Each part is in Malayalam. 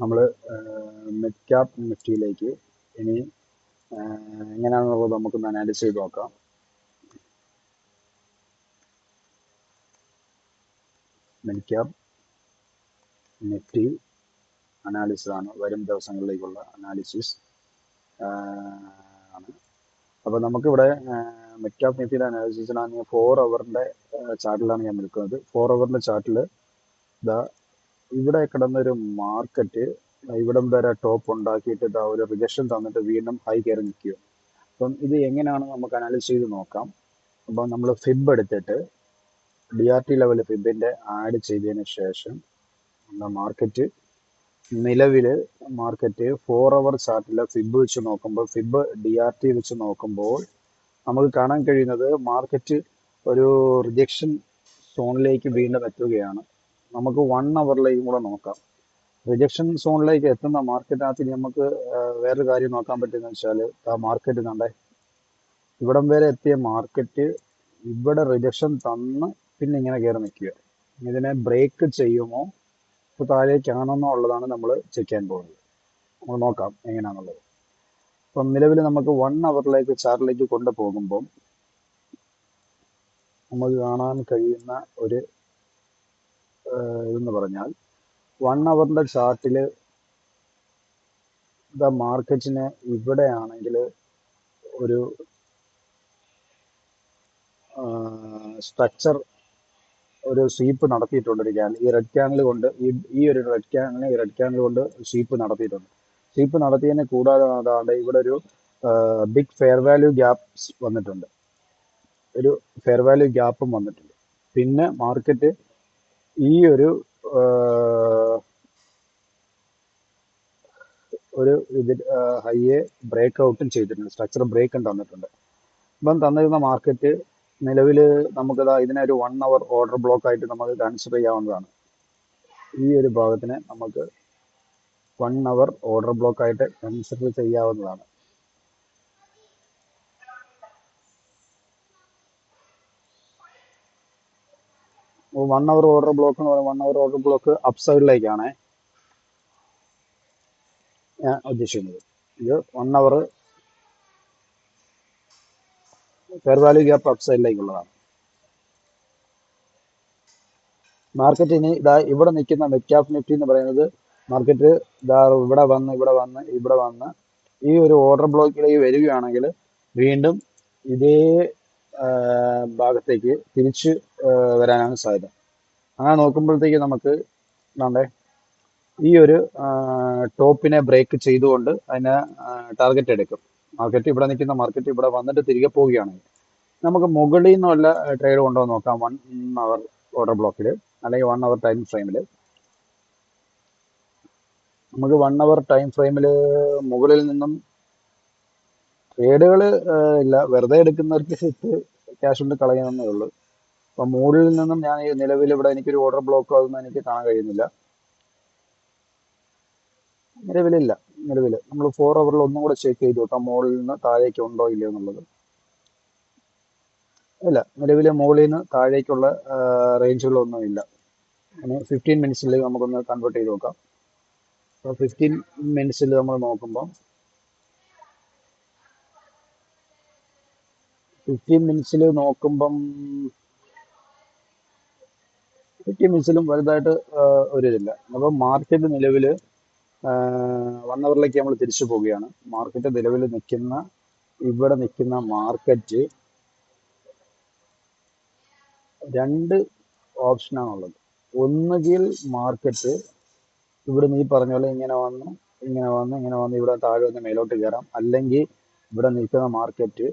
നമ്മൾ മിഡ് ക്യാപ് നിഫ്റ്റിയിലേക്ക് ഇനി എങ്ങനെയാണെന്നുള്ളത് നമുക്കൊന്ന് അനാലിസ് ചെയ്ത് നോക്കാം. മിഡ് ക്യാപ് നിഫ്റ്റി അനാലിസിസ് ആണ്, വരും ദിവസങ്ങളിലേക്കുള്ള അനാലിസിസ് ആണ്. അപ്പോൾ നമുക്കിവിടെ മിഡ് ക്യാപ് നിഫ്റ്റിയുടെ അനാലിസിസിനാണ് 4 അവറിൻ്റെ ചാർട്ടിലാണ് ഞാൻ നിൽക്കുന്നത്. 4 അവറിൻ്റെ ചാർട്ടിൽ ഇതാ ഇവിടെ കിടന്നൊരു മാർക്കറ്റ് ഇവിടം വരെ ടോപ്പ് ഉണ്ടാക്കിയിട്ട് ഇതാ ഒരു റിജക്ഷൻ തന്നിട്ട് വീണ്ടും ഹൈ കയറി നിൽക്കുക. അപ്പം ഇത് എങ്ങനെയാണ് നമുക്ക് അനാലിസ് ചെയ്ത് നോക്കാം. അപ്പം നമ്മൾ ഫിബ് എടുത്തിട്ട് DRT ലെവൽ ഫിബിൻ്റെ ആഡ് ചെയ്തതിന് ശേഷം മാർക്കറ്റ് നിലവിൽ മാർക്കറ്റ് 4 അവർ ചാർട്ടിലെ ഫിബ് വെച്ച് നോക്കുമ്പോൾ, ഫിബ് DRT വെച്ച് നോക്കുമ്പോൾ നമുക്ക് കാണാൻ കഴിയുന്നത് മാർക്കറ്റ് ഒരു റിജക്ഷൻ സോണിലേക്ക് വീണ്ടും എത്തുകയാണ്. നമുക്ക് 1 അവറിലേക്കും കൂടെ നോക്കാം. റിജക്ഷൻ സോണിലേക്ക് എത്തുന്ന മാർക്കറ്റിനകത്ത് നമുക്ക് വേറൊരു കാര്യം നോക്കാൻ പറ്റുന്ന വെച്ചാൽ ആ മാർക്കറ്റ് കണ്ടേ ഇവിടം വരെ എത്തിയ മാർക്കറ്റ് ഇവിടെ റിജക്ഷൻ തന്ന് പിന്നെ ഇങ്ങനെ കയറി നിൽക്കുക. ഇതിനെ ബ്രേക്ക് ചെയ്യുമോ താഴേക്കാണെന്നുള്ളതാണ് നമ്മൾ ചെക്ക് ചെയ്യാൻ പോകുന്നത്. നമ്മൾ നോക്കാം എങ്ങനെയാണെന്നുള്ളത്. അപ്പം നിലവിൽ നമുക്ക് 1 അവറിലേക്ക് ചാർട്ടിലേക്ക് കൊണ്ടുപോകുമ്പം നമുക്ക് കാണാൻ കഴിയുന്ന ഒരു ഇതെന്ന് പറഞ്ഞാൽ 1 അവറിൻ്റെ ചാർട്ടിൽ മാർക്കറ്റിന് ഇവിടെയാണെങ്കിൽ ഒരു സ്ട്രക്ചർ ഒരു സ്വീപ്പ് നടത്തിയിട്ടുണ്ട്. ഒരു ക്യാൻഡിൽ ഈ റെഡ് ക്യാൻഡിൽ കൊണ്ട് ഈ ഒരു റെഡ് ക്യാൻഡിൽ കൊണ്ട് സ്വീപ്പ് നടത്തിയിട്ടുണ്ട്. സ്വീപ്പ് നടത്തിയതിനെ കൂടാതെ അതാണ്ട് ഇവിടെ ഒരു ബിഗ് ഫെയർ വാല്യൂ ഗ്യാപ്സ് വന്നിട്ടുണ്ട്, ഒരു ഫെയർ വാല്യൂ ഗ്യാപ്പും വന്നിട്ടുണ്ട്. പിന്നെ മാർക്കറ്റ് ഈ ഒരു ഇതിൽ ഹൈയെ ബ്രേക്ക് ഔട്ടും ചെയ്തിട്ടുണ്ട്, സ്ട്രക്ചർ ബ്രേക്കും തന്നിട്ടുണ്ട്. ഇപ്പം തന്നിരുന്ന മാർക്കറ്റ് നിലവിൽ നമുക്കിതാ ഇതിനെ ഒരു 1 അവർ ഓർഡർ ബ്ലോക്ക് ആയിട്ട് നമുക്ക് കൺസിഡർ ചെയ്യാവുന്നതാണ്. ഈ ഒരു ഭാഗത്തിനെ നമുക്ക് 1 അവർ ഓർഡർ ബ്ലോക്ക് ആയിട്ട് കൺസിഡർ ചെയ്യാവുന്നതാണ്. അപ്പോൾ 1 അവർ ഓർഡർ ബ്ലോക്ക് എന്ന് പറയുമ്പോൾ 1 അവർ ഓർഡർ ബ്ലോക്ക് അപ്പ് സൈഡിലേക്കാണ് ഞാൻ ഉദ്ദേശിക്കുന്നത്. ഇത് 1 hour fair value gap up സൈഡിലേക്കുള്ളതാണ്. മാർക്കറ്റ് ഇനി ഇതാ ഇവിടെ നിൽക്കുന്ന മിഡ് ക്യാപ് നിഫ്റ്റി എന്ന് പറയുന്നത് മാർക്കറ്റ് ഇതാ ഇവിടെ വന്ന് ഈ ഒരു ഓർഡർ ബ്ലോക്കിലേക്ക് വരികയാണെങ്കിൽ വീണ്ടും ഇതേ ഭാഗത്തേക്ക് തിരിച്ച് വരാനാണ് സാധ്യത. അങ്ങനെ നോക്കുമ്പോഴത്തേക്ക് നമുക്ക് എന്താണ്ടേ ഈ ഒരു ടോപ്പിനെ ബ്രേക്ക് ചെയ്തുകൊണ്ട് അതിനെ ടാർഗറ്റ് എടുക്കും. മാർക്കറ്റ് ഇവിടെ നിൽക്കുന്ന മാർക്കറ്റ് ഇവിടെ വന്നിട്ട് തിരികെ പോവുകയാണെങ്കിൽ നമുക്ക് മുകളിൽ നിന്നുള്ള ട്രേഡ് കൊണ്ടുവന്ന് നോക്കാം. 1 അവർ ഓർഡർ ബ്ലോക്കിൽ അല്ലെങ്കിൽ 1 അവർ ടൈം ഫ്രെയിമിൽ നമുക്ക് 1 അവർ ടൈം ഫ്രെയിമിൽ മുകളിൽ നിന്നും ട്രേഡുകൾ ഇല്ല, വെറുതെ എടുക്കുന്നവർക്ക് ക്യാഷ് കൊണ്ട് കളയാവുന്നേ ഉള്ളൂ. അപ്പം മുകളിൽ നിന്നും ഞാൻ നിലവിൽ ഇവിടെ എനിക്കൊരു ഓർഡർ ബ്ലോക്ക് അതൊന്നും എനിക്ക് കാണാൻ കഴിയുന്നില്ല. നിലവിൽ നമ്മൾ 4 അവറിൽ ഒന്നും കൂടെ ചെക്ക് ചെയ്ത് നോക്കാം മുകളിൽ നിന്ന് താഴേക്ക് ഉണ്ടോ ഇല്ലയോ എന്നുള്ളത്. ഇല്ല, നിലവിലെ മുകളിൽ നിന്ന് താഴേക്കുള്ള റേഞ്ചുകളൊന്നും ഇല്ല. ഇനി 15 മിനിറ്റ്സിൽ നമുക്കൊന്ന് കൺവേർട്ട് ചെയ്ത് നോക്കാം. അപ്പോൾ 15 മിനിറ്റ്സിൽ നമ്മൾ നോക്കുമ്പോൾ 15 മിനിറ്റ്സിലും വലുതായിട്ട് ഒരു ഇതില്ല. അപ്പം മാർക്കറ്റ് നിലവിൽ 1 അവറിലേക്ക് നമ്മൾ തിരിച്ചു പോവുകയാണ്. മാർക്കറ്റ് നിലവിൽ ഇവിടെ നിൽക്കുന്ന മാർക്കറ്റ് 2 ഓപ്ഷനാണുള്ളത്. ഒന്നുകിൽ മാർക്കറ്റ് ഇവിടുന്ന് ഈ പറഞ്ഞ പോലെ ഇങ്ങനെ വന്ന് ഇവിടെ താഴെ വന്ന് മേലോട്ട് കയറാം, അല്ലെങ്കിൽ ഇവിടെ നിൽക്കുന്ന മാർക്കറ്റ്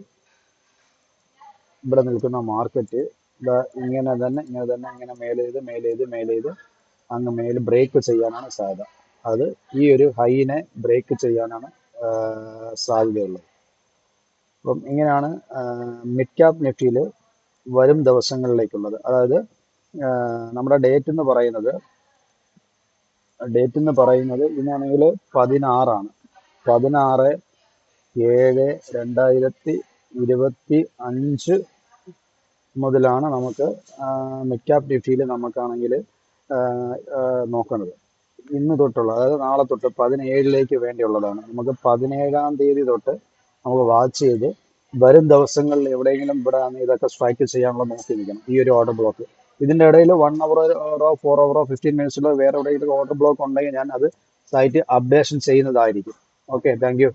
ഇങ്ങനെ തന്നെ മേലെ ചെയ്ത് അങ്ങ് മേലെ ബ്രേക്ക് ചെയ്യാനാണ് സാധ്യത. അത് ഈ ഒരു ഹൈനെ ബ്രേക്ക് ചെയ്യാനാണ് സാധ്യതയുള്ളത്. അപ്പം ഇങ്ങനെയാണ് മിഡ് ക്യാപ് നിഫ്റ്റിയിൽ വരും ദിവസങ്ങളിലേക്കുള്ളത്. അതായത് നമ്മുടെ ഡേറ്റ് എന്ന് പറയുന്നത് ഇന്നാണെങ്കിൽ 16 16/7/2025 മുതലാണ് നമുക്ക് മിഡ് ക്യാപ് നിഫ്റ്റിയിൽ നമുക്കാണെങ്കിൽ നോക്കുന്നത്. ഇന്ന് തൊട്ടുള്ള, അതായത് നാളെ തൊട്ട് 17ലേക്ക് വേണ്ടിയുള്ളതാണ്. നമുക്ക് 17-ാം തീയതി തൊട്ട് നമുക്ക് വാച്ച് ചെയ്ത് വരും ദിവസങ്ങളിൽ എവിടെയെങ്കിലും ഇവിടെ ഇതൊക്കെ സ്ട്രൈക്ക് ചെയ്യാനുള്ള നോക്കി നിൽക്കണം, ഈ ഒരു ഓർഡർ ബ്ലോക്ക്. ഇതിന്റെ ഇടയിൽ 1 അവറോ 4 അവറോ 15 മിനിറ്റ്സിലോ വേറെ എവിടെയെങ്കിലും ഓർഡർ ബ്ലോക്ക് ഉണ്ടെങ്കിൽ ഞാൻ അത് സൈറ്റ് അപ്ഡേഷൻ ചെയ്യുന്നതായിരിക്കും. Okay, thank you.